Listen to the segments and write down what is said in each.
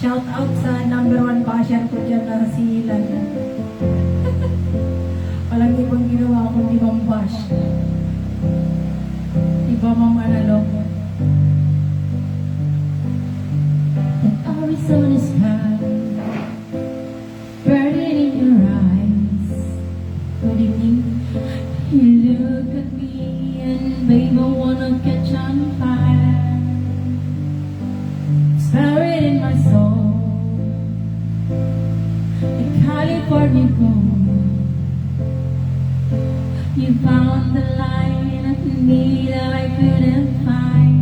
Shout out sa number 1 basher ko dyan na si Ilan. Walang ibang ginawa kundi mambash. Iba Ma'am Analog. And Arizona's high, burning in your eyes. Good evening. You look at me and babe, I wanna catch on fire. It's buried in my soul, the California gold. You found the line of me that I couldn't find.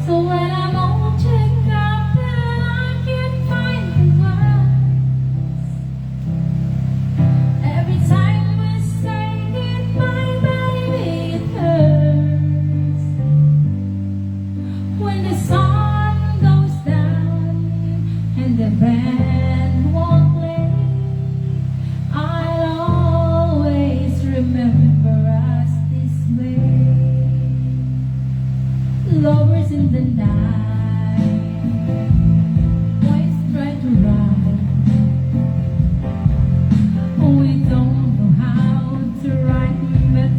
So when I'm all checked up and I can't find the words, every time we say goodbye, baby, it hurts. When the sun goes down and the band won't play, I'll always remember us this way. Lovers in the night, boys try to run. We don't know how to ride, but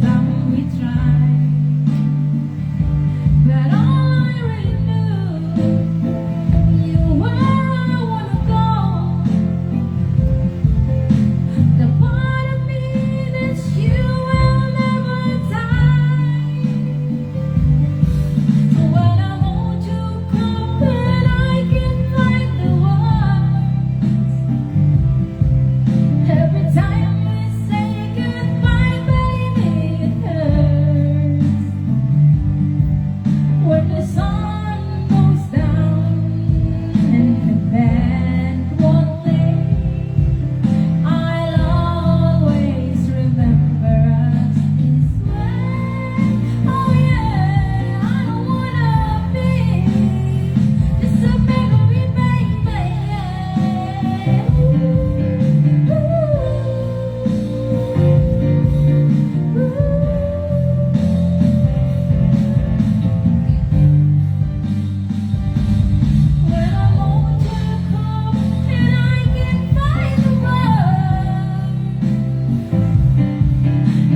we try. But all I really knew, you where I wanna go. The part of me that you will never die. So when I hold you close and I can find the words, every time we say goodbye, baby, it hurts. When the sun goes down and the band won't play, I'll always remember us this way. Oh yeah, I don't wanna be just a memory, baby. When I hold you close and I can find the words,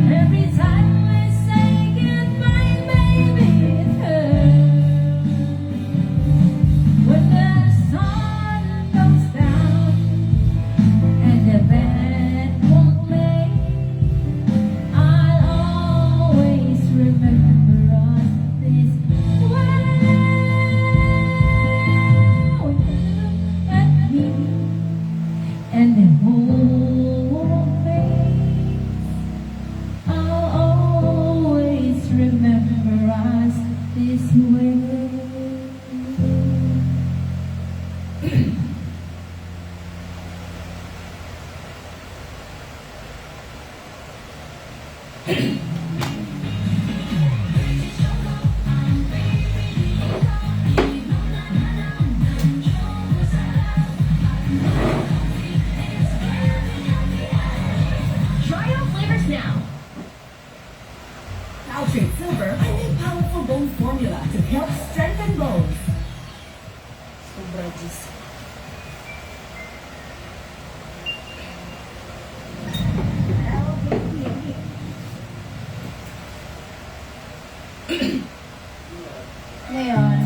every time we say goodbye, baby, it hurts. When the sun goes down and the band won't play, I'll always remember us this way. When you look at me and the whole face, I'll always remember us this way. Try out flavors now. Caltrate Silver, a new powerful bone formula to help strengthen bones. Sobra Diyos. Ngayon,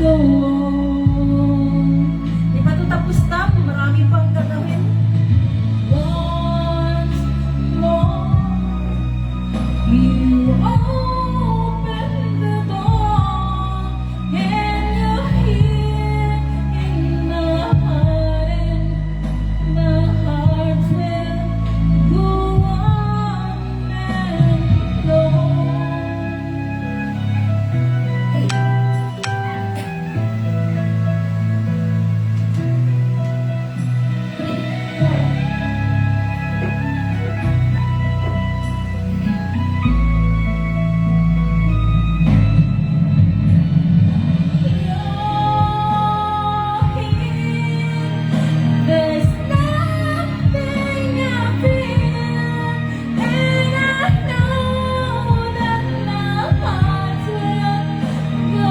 go on. Di pa ito tapos na, marami pang gagawin. Once more, you open the door, and you're here in my heart, and my heart will go on and on. There's nothing I feel, and I know that my heart will go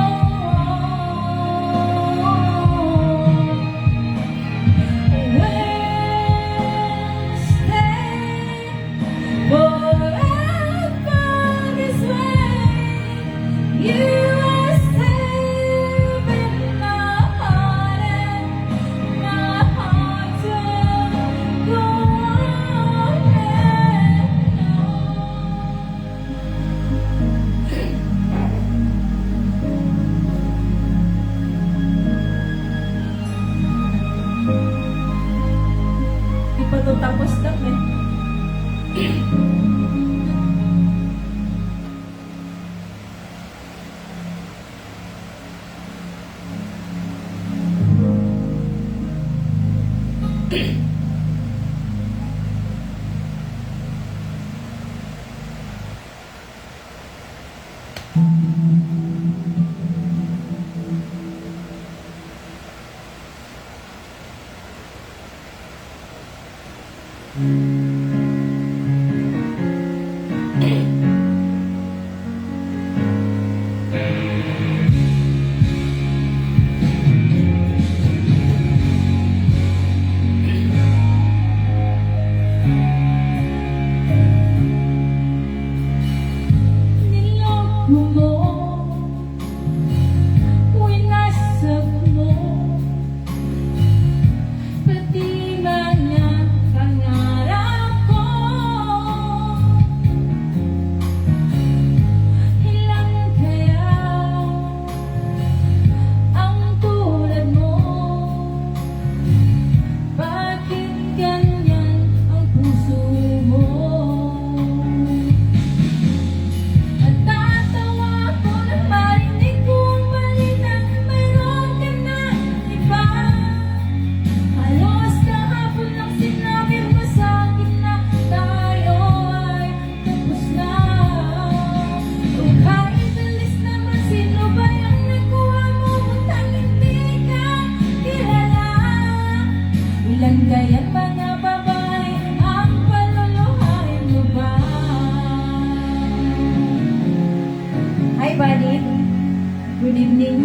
on. We'll stay forever this way. You are safe in my heart, and my heart will go on and Di pa ito tapos na eh. niloko mo, winasak mo, pati mga pangarap ko. Ilan kaya ang tulad mo? Bakit ganyan ang puso mo? At tatawa ko na marinig kong balitang mayroon ka ng iba. Halos kahapon lang sinabi mo sa'kin na tayo ay tapos na. Kung kahit alis naman, sino ba yung nakuha mo utang hindi ka kilala? Ilan kaya't mga babae ang paluluhain mo ba? Hi, buddy. Good evening.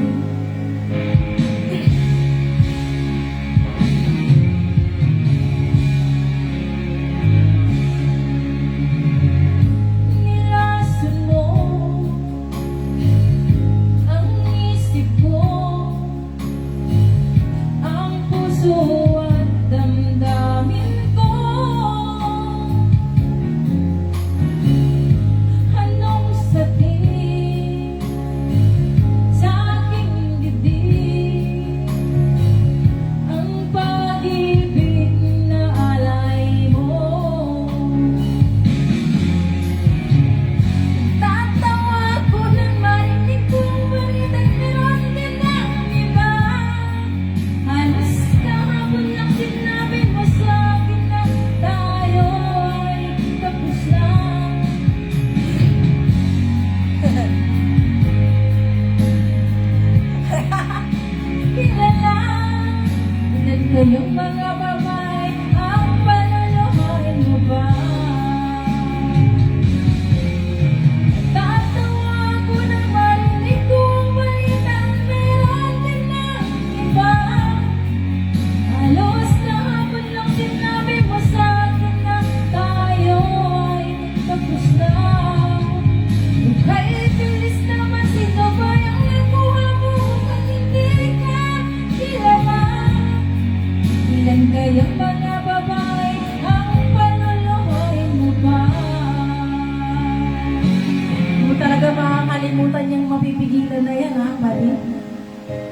Nilason mo ang isip ko, ang puso at damdamin ko. Anong sakit sa aking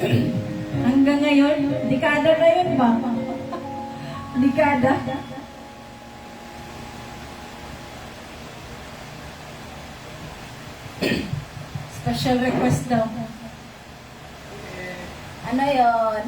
Hanggang ngayon, dekada na yun ba? Dekada. Special request daw. Ano yon?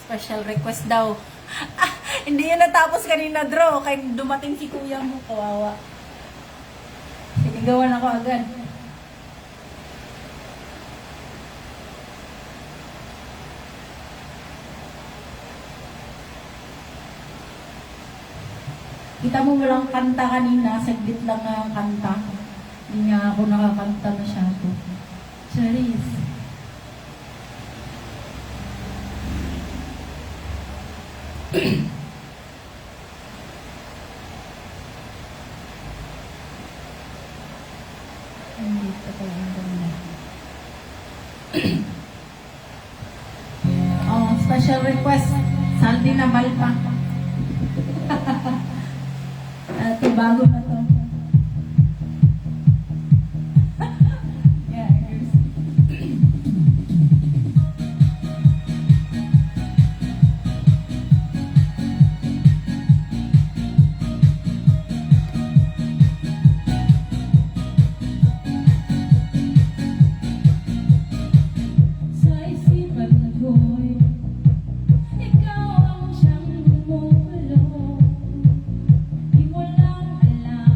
Special request daw. Ah, hindi yun natapos kanina, draw. Kaya dumating si kuya mo, kawawa. Sinigawan ako agad. Kita mo walang kanta kanina, saglit lang nga ang kanta. Hindi nga ako nakakanta masyado. Charis. Dito ko yung ganda. Oh, special request. Saldi na balpa. Ito, bago na to. Yeah, here's... Sa isipan ko'y ikaw ang siyang bumulo. Di mo lang alam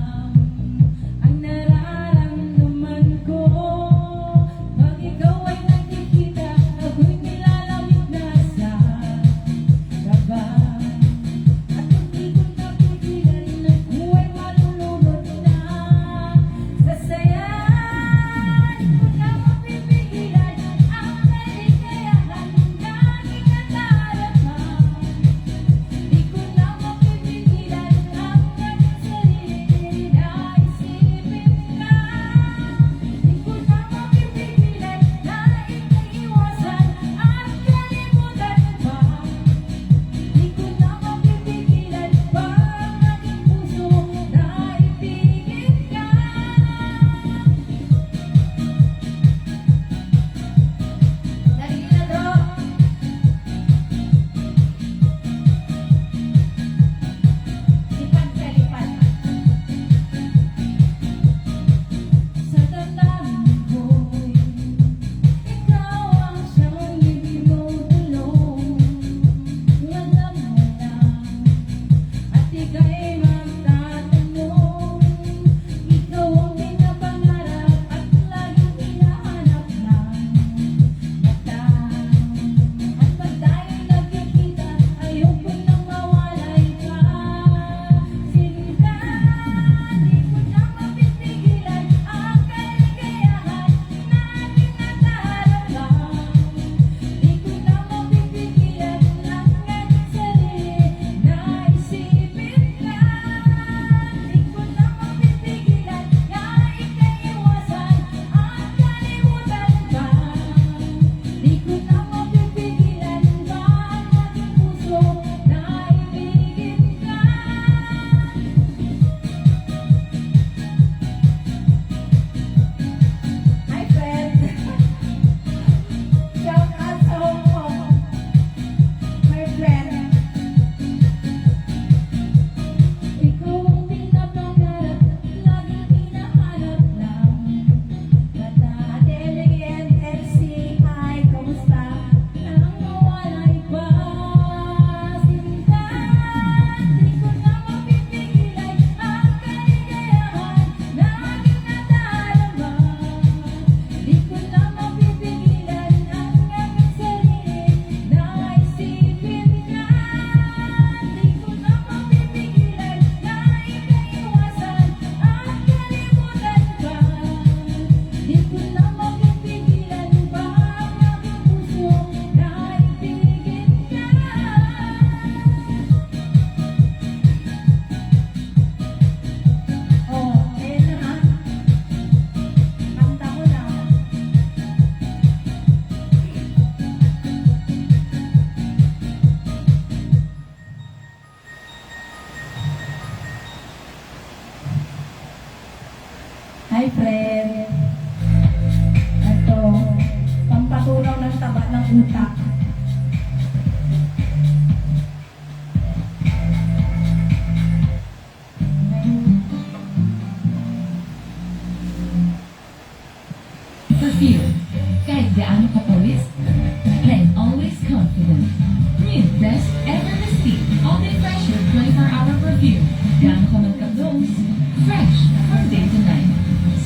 perfume. Gaano ka man ka-dose. Fresh from day to night.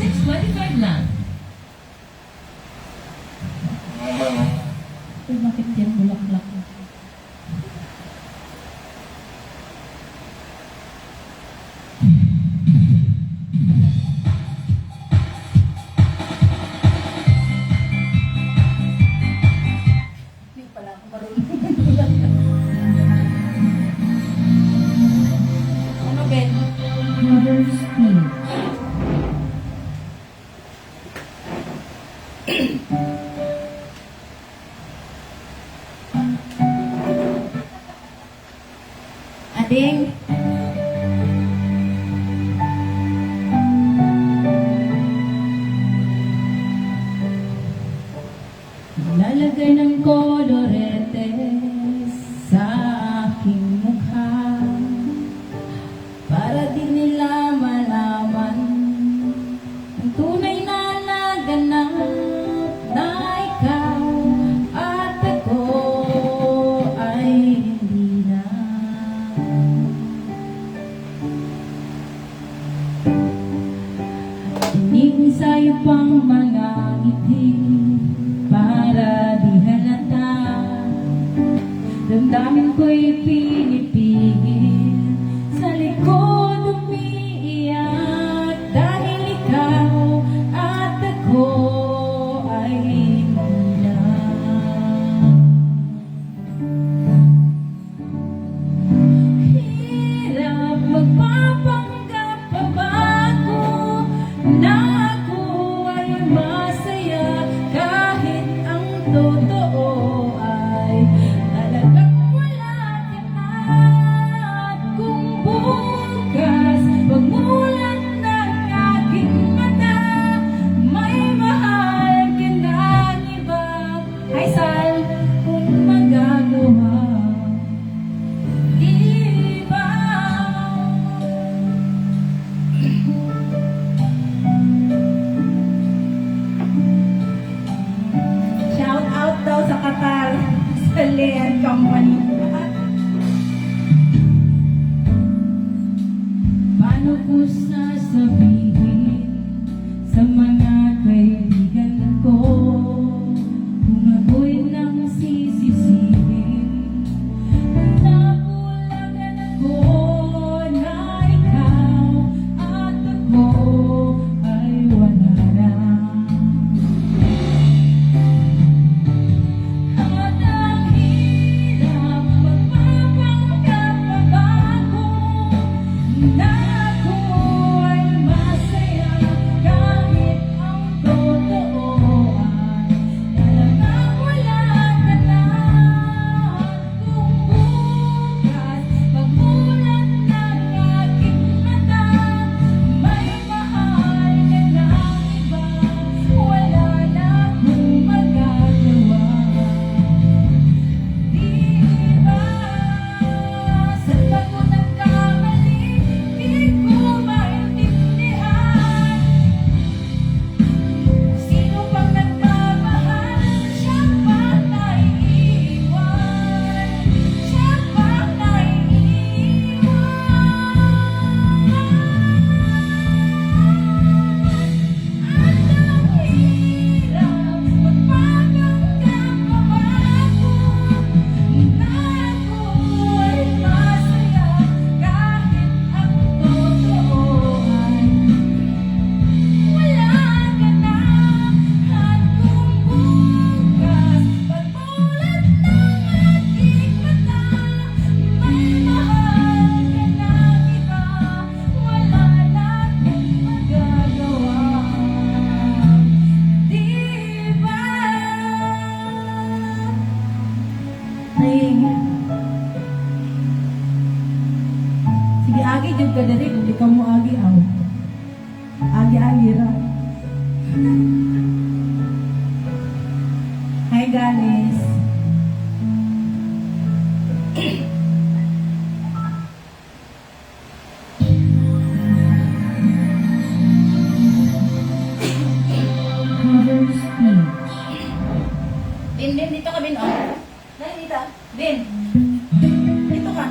$6.25 lang. Uy, bakit yan bulaklak? Hindi pala ako marunong. Ano, Ben? Mother's Speech. Ading. Lalagay ng kolorete sa aking mukha para di nila malaman ang tunay na naganap na ikaw at ako ay hindi na. Tingin sa'yo pang mga ngiti para di halata. Damdamin ko'y pinipigil, sa likod umiiyak dahil ikaw at ako ay hindi na. Hirap magpapanggap pa ba ako na ako ay masaya kahit ang totoo ay talagang wala ka na. At kung bukas pagmulan ng aking mata may mahal ka ng iba, ay sal kung magagawa, di ba? Shout out daw sa Qatar, sa Lean Company. Paano ko sasabihin sa mga kaibigan ko kung ako'y nang sisisihin? Nabulagan ako na ikaw at ako ay wala na. At ang hirap magpapanggap pa ba ako na ako ay masaya kahit ang totoo ay talagang wala ka na. Kung bukas pagmulan ng aking mata may mahal ka ng iba, wala na akong magagawa, di ba? Saan ba ko nagkamali? Di ko maintindihan. Sino bang nagmamahal? Siya ba naiiwan? Siya ba naiiwan? At ang hirap magpapanggap pa ba ako na ako ay masaya kahit ang totoo ay wala ka na. At kung bukas pagmulan ng aking mata may mahal ka ng iba, wala na akong magagawa, di ba? Ay, sige, agi jud ka dali kung ikaw mo agi aw. Agi ra. Hi guys. Mother's Speech. Bin, dito ka, Bin, oh. Dali dito. Bin. Dito ka.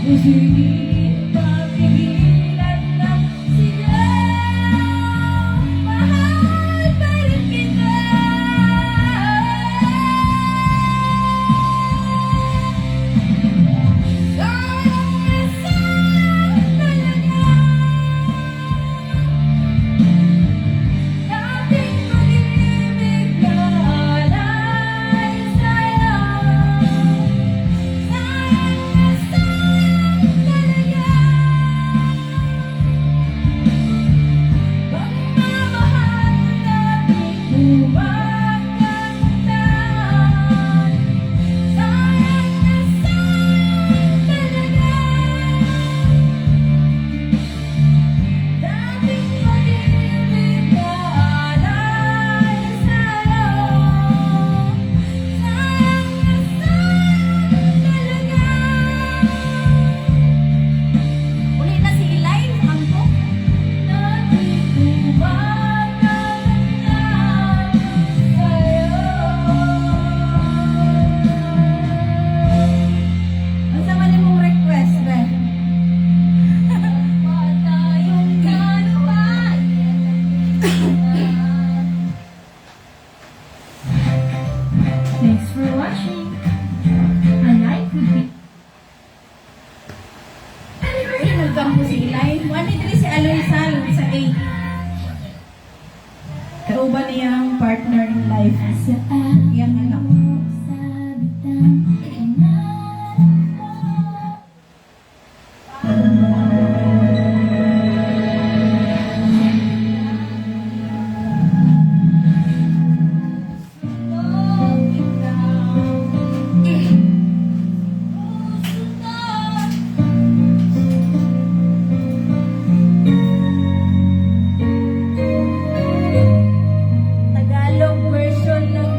Di mapigilan na sigaw, mahal pa rin kita. Sayang na sayang talaga. Dating pag-ibig na alay sa'yo. Sayang na sayang talaga. Pagmamahal na di kumakalimutan. Sayang na sayang talaga. Dating pag-ibig na alay sa'yo. Sayang na sayang talaga. Uli na si Elaine, angko. Dating kumakalimutan sa'yo. Ang sama ni mong request, be? Tayong kaluan. Thanks for watching. A night could be. Uy, nagkampo si Eli. One ni si Aloy Sal sa 8. Kauban niya ang partner in life. Yan anak. Tagalog version ng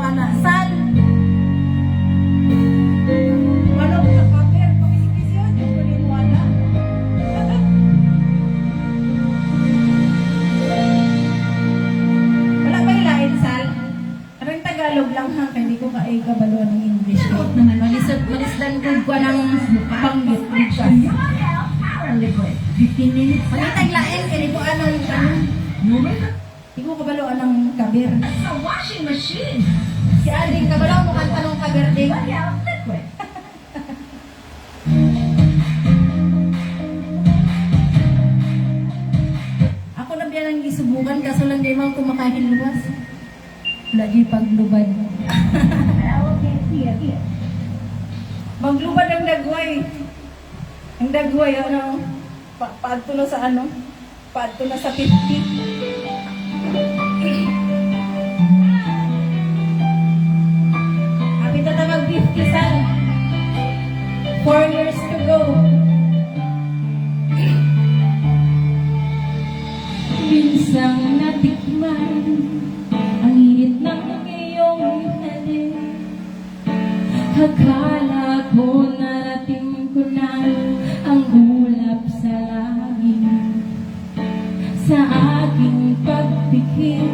ana. Sal! Manok na paper. Pakisipis yun. Yung kunin mo ana. Wala ba yung lain, Sal? Parang Tagalog lang ha. Kaya hindi ko kabalo ng English. Malisdan ko kwa ng panggit. Paraliquid. 15 minutes. Pagkatag lain, kaya ko anong hindi ko kabalo ng kabir. That's a washing machine. Si Alding kabalo mo kanta ng kabir din. Royale liquid. Ako na biyan ang isubukan kaso lang di mo kumakain luwas. Lagi paglubad. Maglubad ang dagway. Ang dagway, ano, paadto na sa ano, paadto na sa 50. Kapit na mag-50 san. 4 years to go. Minsang natikman ang init ng iyong halik. Akala ko narating ko na ang ulap sa langit. Sa aking pagpikit,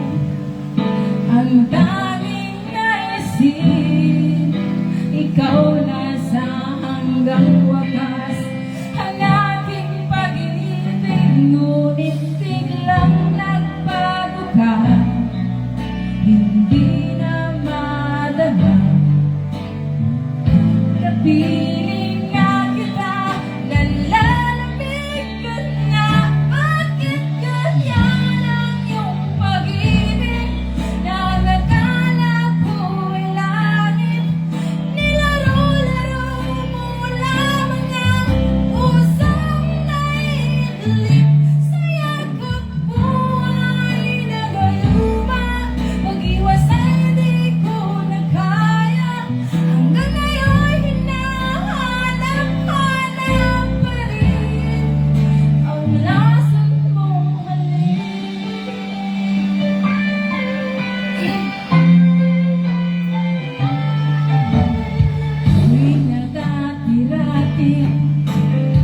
ang daming naisip. Ikaw na sa hanggang wakas, ang aking pag-ibig. Ngunit biglang nagbago ka, hindi na madama. Kapiling nga kita, nalalamig ka na. Bakit ganyan ang iyong pag-ibig? Na nagkala ko'y langit. Nilaro-laro mo lamang ang pusong naiidlip. Sa yakap buhay na gayuma, mag-iwasay di ko na kaya. Hanggang ngayon hinahanap-hanap pa rin ang lason mong halik. Tuwing nagdati-rati,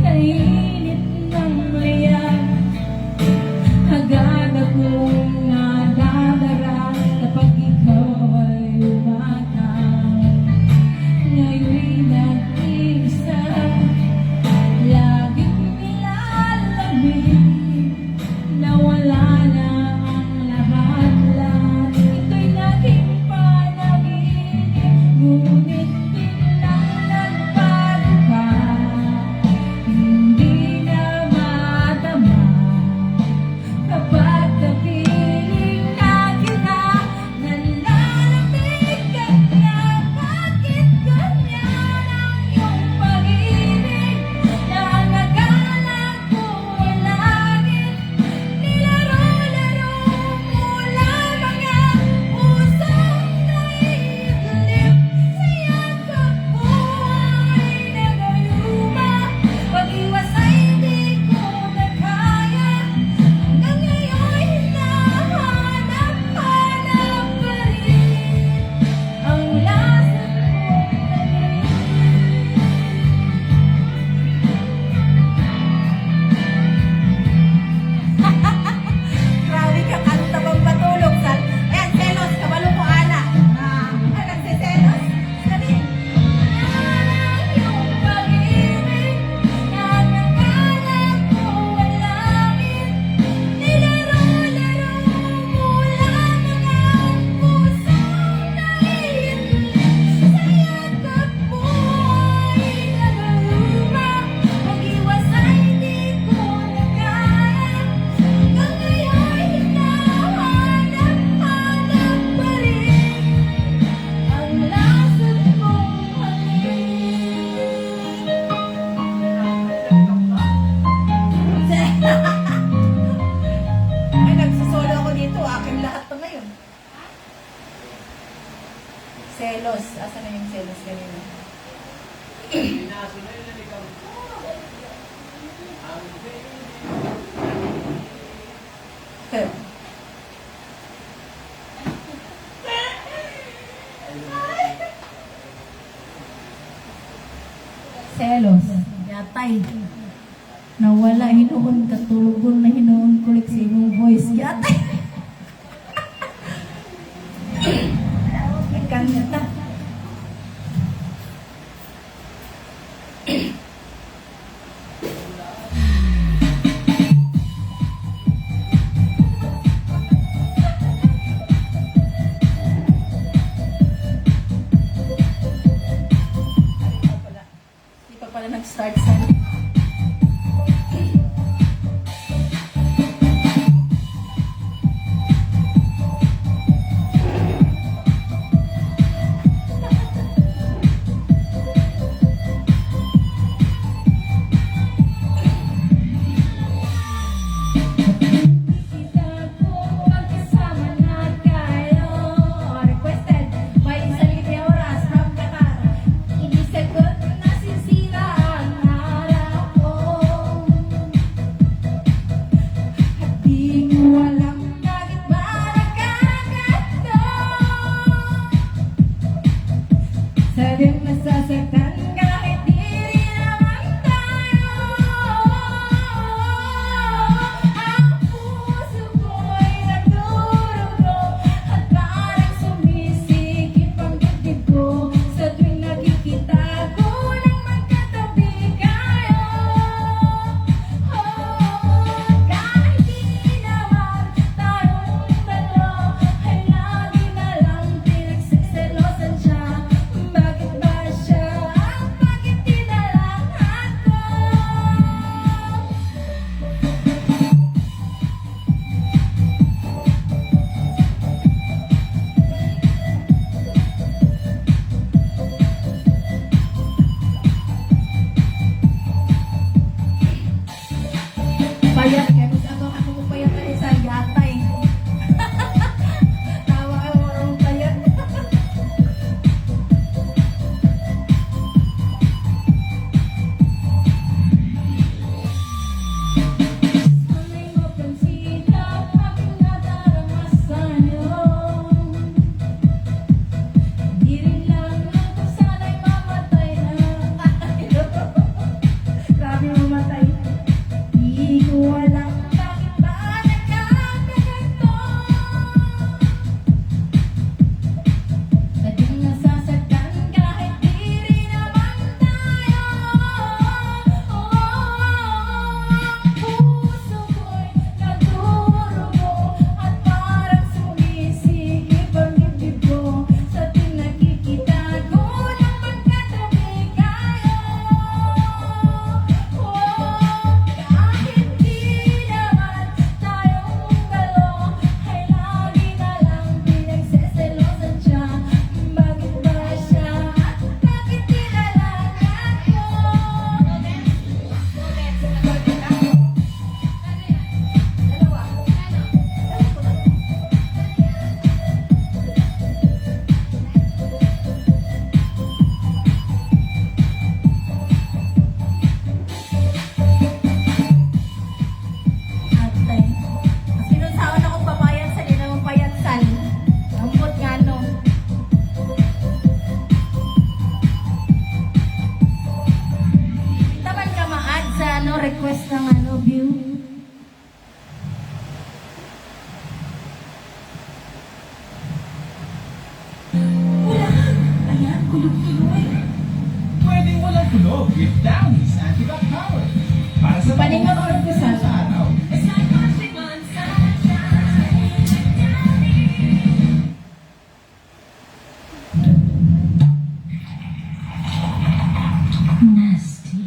kainit ng layag, agad akong nadadara kapag ikaw ay umatang. Ngayon'y nag-iisa, laging nilalamig, nawala na ang lahat-lahat. Ito'y naging panaginip, ngunit biglang nagbago ka, hindi na madama. Kapag kapiling na kita, nalalamig ka na. Bakit ganyan ang iyong pag-ibig? Na ang akala ko ay langit. Nilaro-laro mo lamang ang pusong naiidlip. Sa yakap buhay na gayuma, pag-iwasay di ko na kaya. Hanggang ngayon hinahanap-hanap pa rin ang lason mong halik. Grabe ka kanta bang matulog, Sal. Ayan, selos, kabalo ko ana. Nagsiselos. Sabi, Yung pag-ibig na nakala ko ay langit. Nilaro-laro mo lamang ang pusong naiidlip. Sa yakap buhay na gayuma, mag-iwasay di ko na kaya. Hanggang ngayon hinahanap-hanap pa rin ang lason mong ay, nagsusolo ako dito. Akin lahat to ngayon. Selos. Asa na yung selos ganito? Selos. Yatay. Nawala hinuon katulugon na hinuon kulik sa imong voice. Yatay. Kanta. Hindi pa pala nag-start sa Kita ko magkasama na kayo. Requested by Salite Oras from Qatar. Hindi sagot na sisira ang harap ko. At di ko alam bakit ba nagkagato. Sadyang nasasaktan kahit di rin naman tayo. Ang puso ko'y nagdurugo at parang sumisikip ang dibdib ko sa tuwing nakikita ko nang magkatabi kayo. Kahit di naman tayong dalawa ay lagi na lang pinagsiselosan siya. Bakit ba siya ang bakit tinalakad ko? payat kaya kung ako mo payat na isa yatay. Tawa ka mo ng payat. Sana'y mapansin ang aking nadaramasan niyo. Di rin lang ako sana'y mamatay na. Grabe mamatay. Di ko alam bakit ba nagkakaganto. Sadyang nasasaktan kahit di rin naman tayo. Puso ko'y nagdurugo at parang sumisikip ang dibdib ko sa tuwing nakikita ko nang magkatabi kayo. Kahit di naman tayong dalawa ay lagi na lang pinagseselosan siya. Bakit ba siya at bakit tinalakad ko? Atay. Sinunsaon akong papayat sa di namang payat sal. Ambot nga no. Taman ka ma-add sa request ng view. Ayan, kulog-tuloy. Pwedeng walang tunog with Downy's Anti-Bac Power. Para sa Paningan or kusal? sa araw. It's like watching on sunshine. Nasty.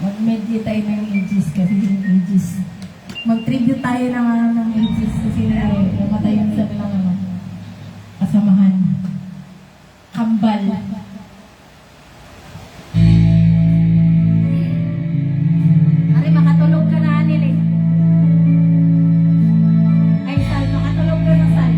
Mag-medley tayo ng ages kasi yung ages. Mag-tribute tayo ng ages kasi namatay yun sa nilang kasamahan. Kambal. Ari, makatulog ka na, Anil eh. Ay, Sal, makatulog ka na, Sal.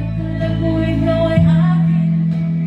Akala ko ikaw ay akin.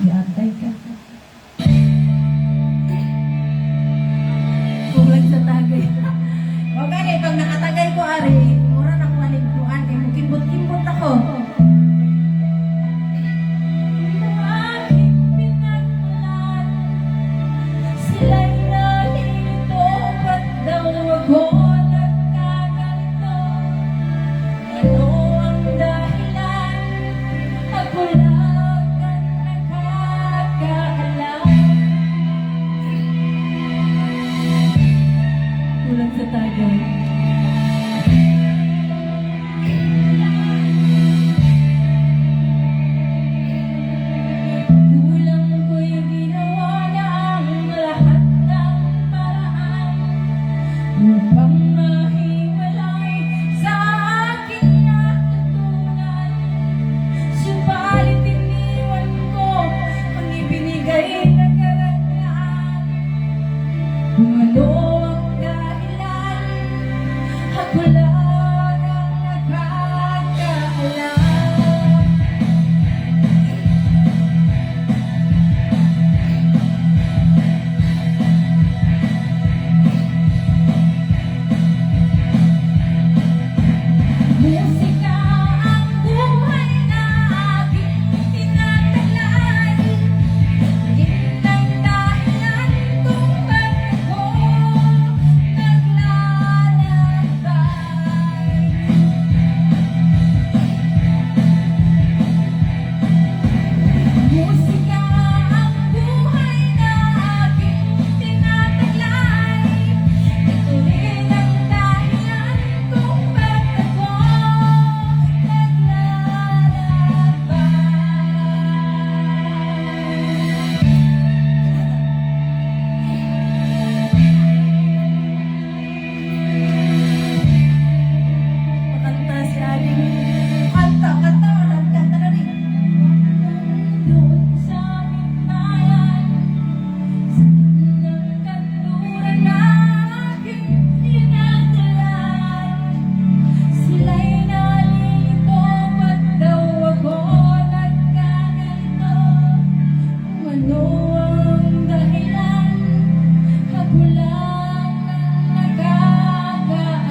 Antay ka. Kulag sa tagay. O gani, pag nakatagay ko, Ari, mura na ko anigpuan. Eh, mukimbot-kimbot ako. Aking pinagmulan, sila'y nalilito, ba't daw ako nagkaganito? Ano ang dahilan? Ako lang ang nakakaalam. Kulag sa tagay. Kulang ko'y ginawa na ang lahat ng paraan upang mahiwalay sa aking natutunan. Subalit iniwan ko ang ibinigay na karangyaan. Kung ano ang dahilan, ako lang ang nakakaalam. Musika ang buhay na aking tinataglan. Yun ang dahilan kung ba't ako naglalakbay. Musika ang buhay na aking tinataglan. Ito rin ang dahilan kung ba't ako naglalakbay. Makanta si Aling. Kanta, kanta. Kanta na rin. Doon sa aming bayan, sa gitnang kanluran na aking tinatalan, sila'y nalilito, ba't daw ako nagkaganito? Kung ano ang dahilan, ako lang ang nakakaalam.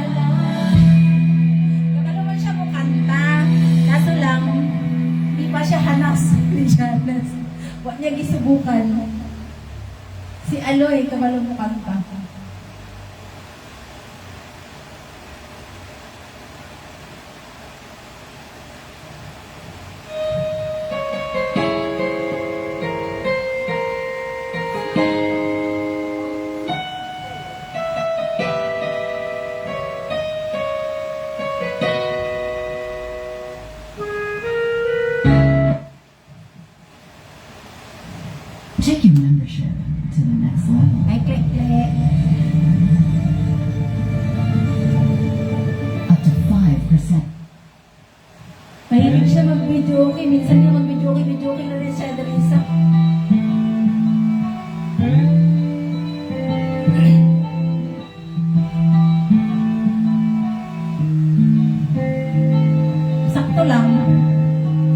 Kabalo man siya mo kanta. Kaso lang, di pa siya hanas ni Janice. Huwag niya gisubukan. Si Aloy, kabalo mo kanta. Check your membership to the next level. Ay, klik-klik. Up to 5%. Mahilig siya mag-video okay. Minsan niya mag-video okay na rin siya. Darisa. Sakto lang.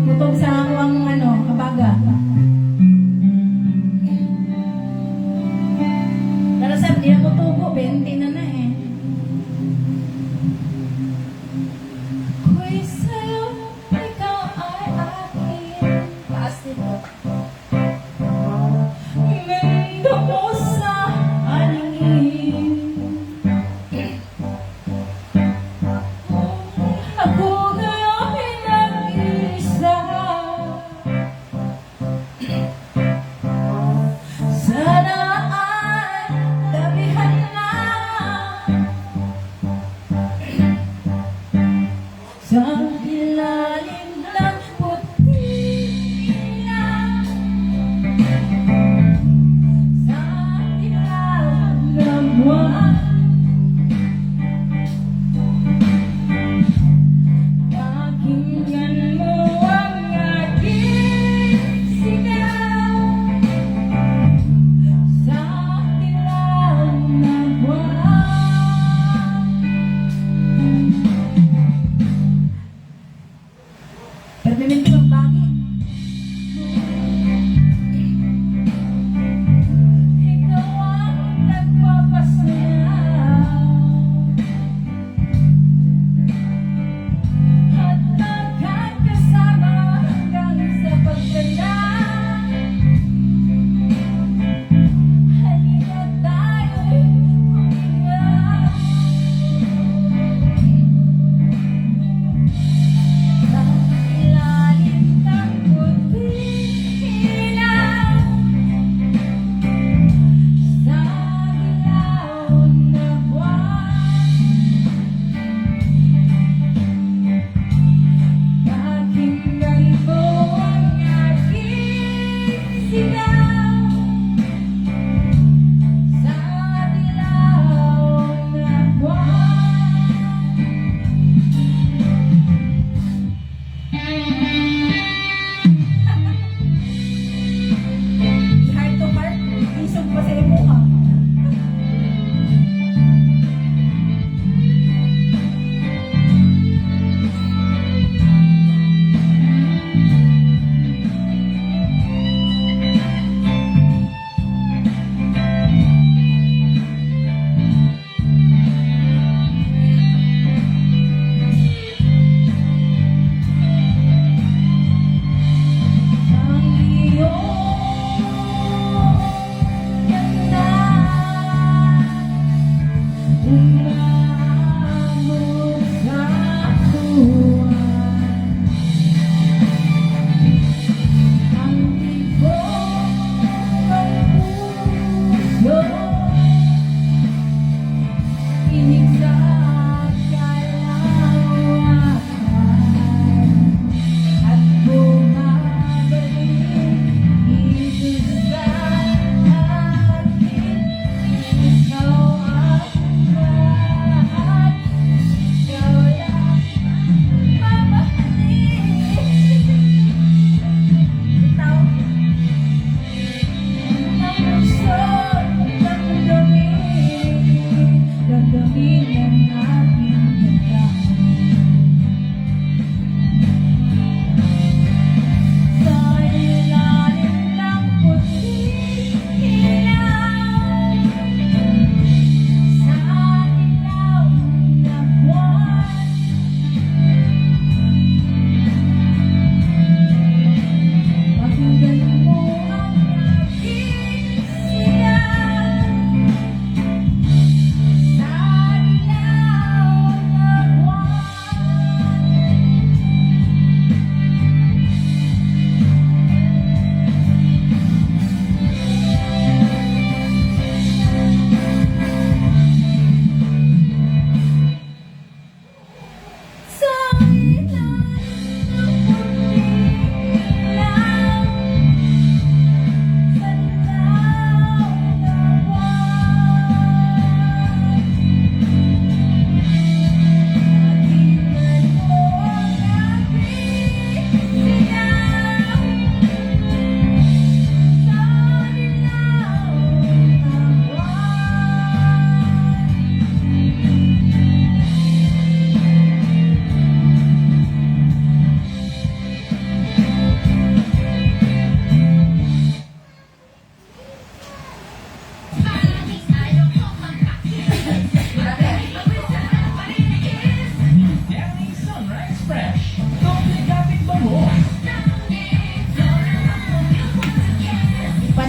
Gutom sa ang kabaga. Pero sabi niya ko tubo, 20 na na eh. Ako'y sa'yo, ikaw ay akin. Taas nito.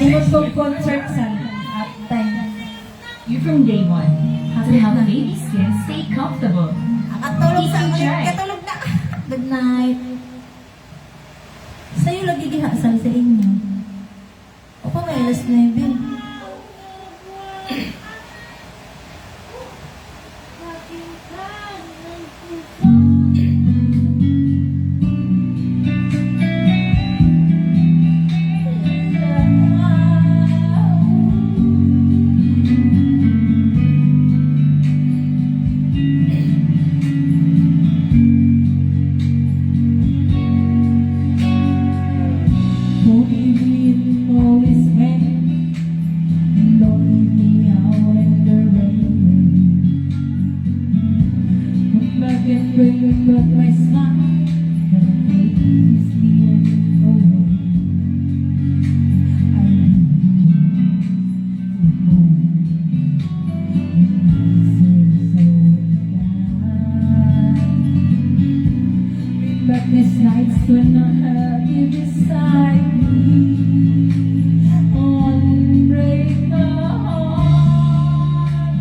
Kalimot kong concert sa at time. You from day one. How to help baby skin stay comfortable. Katulog sa Easy try. katulog na. Good night. Sa'yo lagi dihasal sa inyo. O pa may alas 9. But my smile never fades the away. I darkness nights when I have you beside me. Unbreak my heart.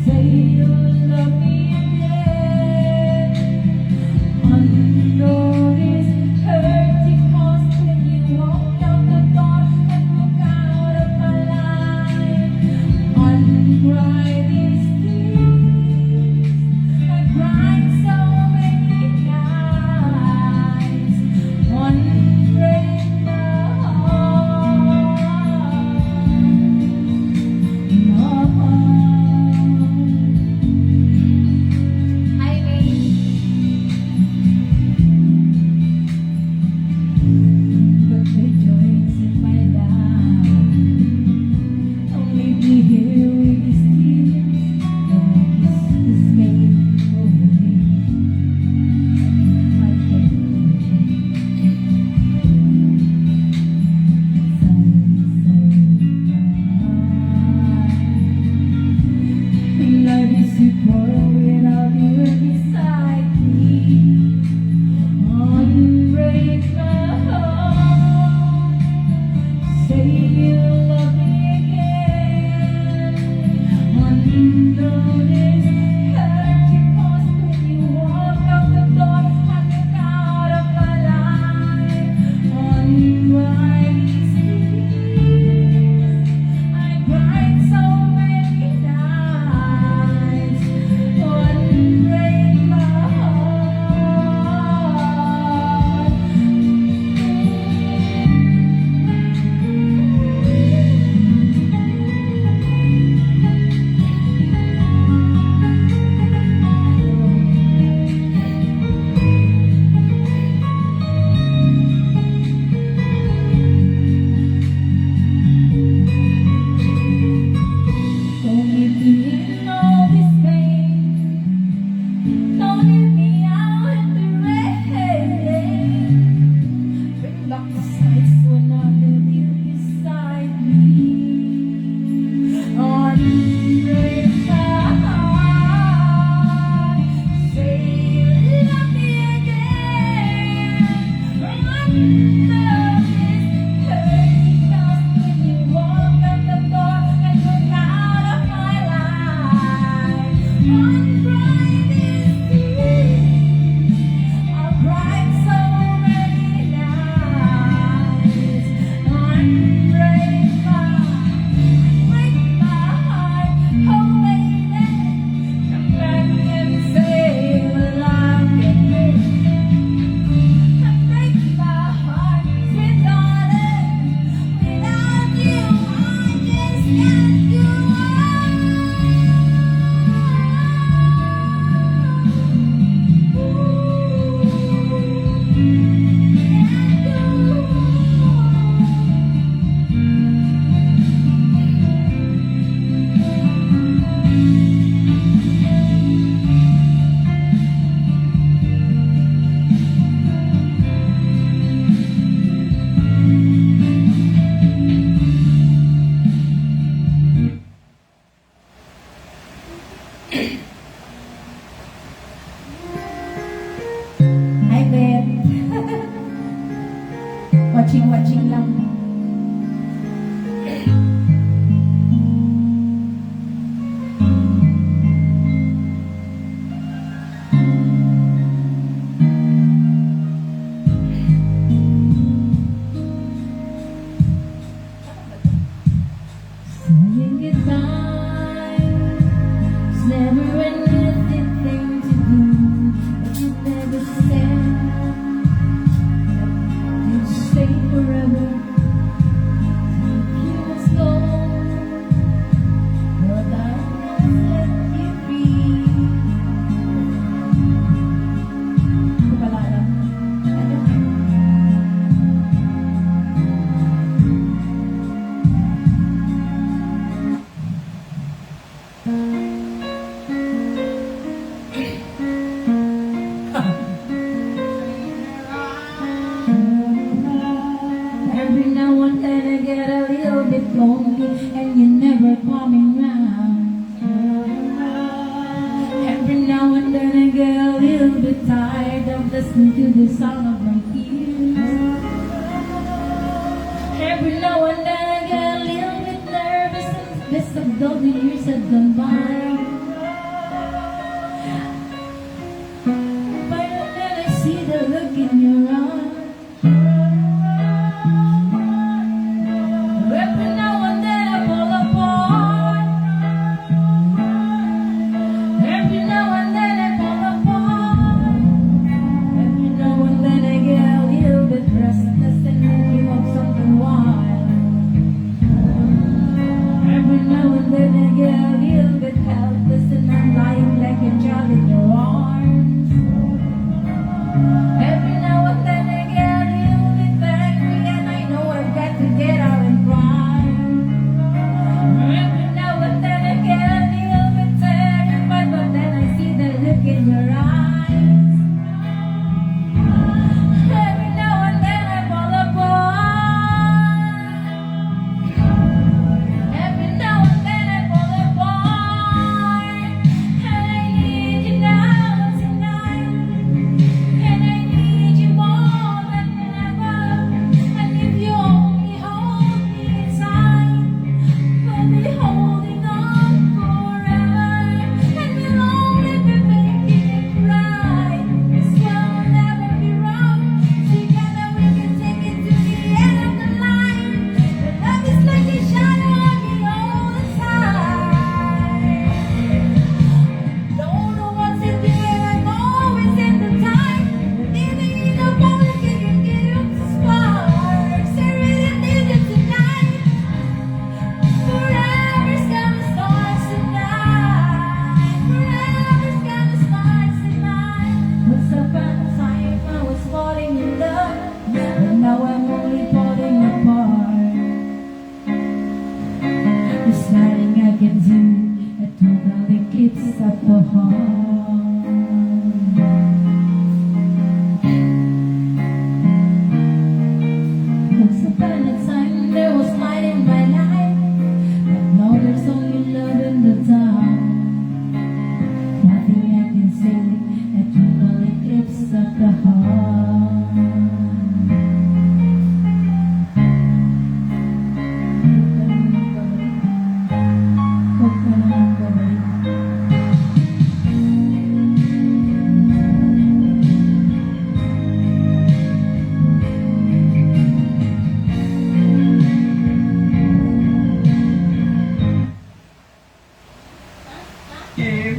Say you'll love me again. Unnoticed hurting cost when you walk out the door and look out of my life. Uncried these tears, I cried so many nights. Unbreak my heart. No. I mean, but the joys in my life don't leave me here with these tears. Don't kiss this pain away. I can't Life is too poor without you beside me. Unbreak my heart. Say you'll love me again. Unnoticed hurt you caused when you walk out the door and look out of my life. Unwind these tears. I cried so many nights. Unbreak my Don't leave me in all this pain. Don't leave me out in the rain. Bring back the nights when I had you beside me. Unbreak my heart. Say you love me again. Unnoticed hurting cost when you walk out the door and look out of my life. Uncried these tears. I've cried so many nights. Unbreak my heart. Oh baby, come back and say you love me. Break my heart, sweet darling. Without you, I just can't go Hi, Beth. Watching lang. Saying goodbye is never an easy thing to do, but you never said you'd stay forever. You must go, but I won't let you be. Hindi pala alam. Ano? Every now and then I get a little bit lonely, and you're never coming round. Every now and then I get a little bit tired of listening to the sound of my ears. Every now and then I get a little bit nervous and this of those years have gone by. But then I see the look in your eyes. Every now and then I fall apart. Every now and then I fall apart. Every now and then I get a little bit restless and thinking of something wild. Every now and then I get a little bit helpless and I'm lying like a child in your arms. Every now and then I get a little bit angry and I know I've got to get out and cry. Every now and then I get a little bit terrified, but then I see the look in your eyes. Every now and then I fall apart. Every now and then I fall apart. And I need you now tonight. And I need you more than ever. And if you only hold me tight, we'll be holding on forever. And we'll only be making it right. This will never be wrong. Together we can take it to the end of the line. But love is like a shadow on me all the time. Don't know what to do, I'm always in the time. Living in a moment, can you get up to sparks? I really need you tonight. Forever's gonna start tonight. Forever's gonna start tonight. Once upon a time I was falling in love, but now I'm only falling apart. There's nothing I can do, a total eclipse of the heart. Once upon a time there was light in my life, but now there's only love in the dark. Nothing I can say, a total eclipse of the heart. Huwag ka naman babalik. Give